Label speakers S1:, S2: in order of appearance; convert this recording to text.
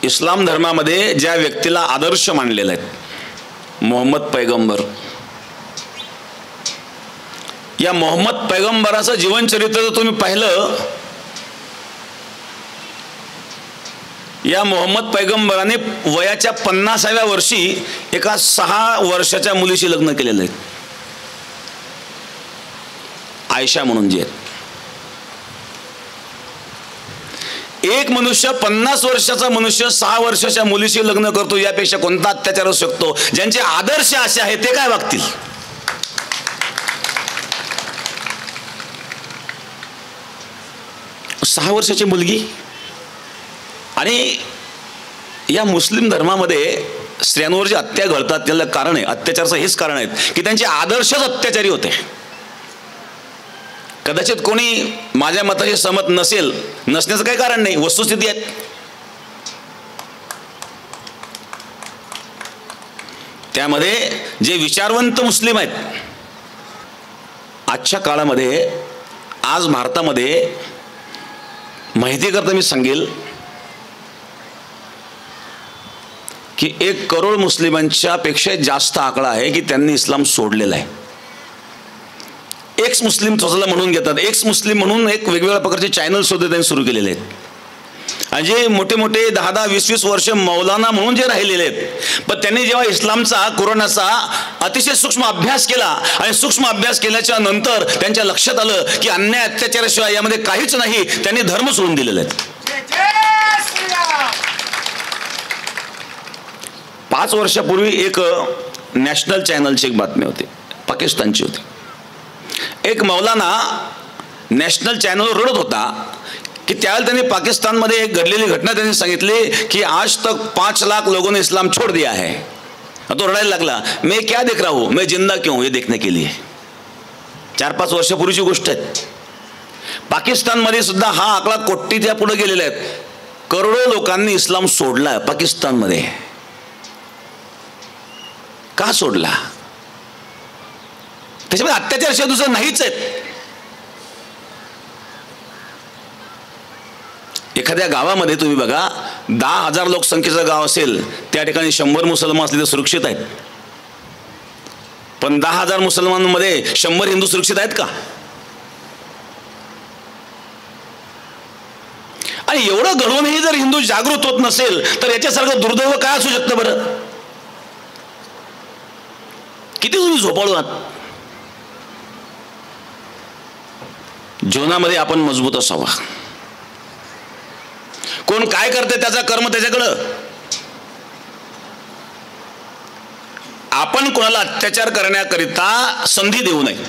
S1: इस्लाम धर्मामध्ये ज्या व्यक्तीला आदर्श मानलेला आहे, मोहम्मद पैगंबर, या मोहम्मद पैगंबराचं जीवनचरित्र जर तुम्ही पाहिलं, या मोहम्मद पैगंबराने वयाच्या 50व्या वर्षी एका 6 वर्षाच्या मुलीशी लग्न केलेलं आहे, आयशा म्हणून जी आहे. एक मनुष्य 50 वर्षाचा मनुष्य 6 वर्षाच्या मुलीशी लग्न करतो, यापेक्षा कोणता अत्याचार असू शकतो? ज्यांचे आदर्श असे आहेत ते काय वागतील? सहा वर्षाची मुलगी. आणि या मुस्लिम धर्मामध्ये स्त्रियांवर जे अत्याचार घडतात त्याला कारण आहे, अत्याचाराचं हेच कारण आहे की त्यांचे आदर्शच अत्याचारी होते. कदाचित कोणी माझ्या मताशी सहमत नसण्याचं काही कारण नाही, वस्तुस्थिती आहेत. त्यामध्ये जे विचारवंत मुस्लिम आहेत आजच्या काळामध्ये, आज भारतामध्ये माहिती करता मी सांगेल की 1 करोड मुस्लिमांच्या पेक्षा जास्त आकडा आहे की त्यांनी इस्लाम सोडलेला आहे. एक्स मुस्लिम स्वतःला म्हणून घेतात, एक्स मुस्लिम म्हणून एक वेगवेगळ्या प्रकारचे चॅनल सुद्धा त्यांनी सुरू केलेले आहेत. आणि जे मोठे मोठे 10-20 वर्ष मौलाना म्हणून जे राहिलेले आहेत, पण त्यांनी जेव्हा इस्लामचा, कुराणाचा अतिशय सूक्ष्म अभ्यास केला आणि सूक्ष्म अभ्यास केल्याच्या नंतर त्यांच्या लक्षात आलं की अन्याय अत्याचाराशिवाय यामध्ये काहीच नाही, त्यांनी धर्म सोडून दिलेले आहेत. 5 वर्षापूर्वी एक नॅशनल चॅनलची एक बातमी होती, पाकिस्तानची होती. एक मौलाना नॅशनल चॅनलवर रडत होता कि त्यावेळेला त्यांनी पाकिस्तानमध्ये एक घडलेली घटना त्यांनी सांगितली की आज तक 5 लाख लोगों ने इस्लाम छोड़ दिया है. तो रडायला लागला, मैं क्या देख रहा हूँ, मैं जिंदा क्यों हूँ ये देखने के लिए. 4-5 वर्षापूर्वीची गोष्ट आहे. पाकिस्तानमध्ये सुद्धा हा आकडा कोटीच्या पुढे गेलेला आहे. करोडो लोकांनी इस्लाम सोडला पाकिस्तानमध्ये. का सोडला? त्याच्यामध्ये अत्याचार दुसरं नाहीच आहेत. एखाद्या गावामध्ये तुम्ही बघा, 10,000 लोकसंख्येचं गाव असेल, त्या ठिकाणी 100 मुसलमान असले तर सुरक्षित आहेत. पण 10,000 मुसलमानांमध्ये 100 हिंदू सुरक्षित आहेत का? आणि एवढं घडूनही जर हिंदू जागृत होत नसेल तर याच्यासारखं दुर्दैव काय असू शकतं बरं? किती तुम्ही झोपाळू आहात. जीवनामध्ये आपण मजबूत असावा. कोण काय करते त्याचा कर्म त्याच्याकडं. आपण कोणाला अत्याचार करण्याकरिता संधी देऊ नये.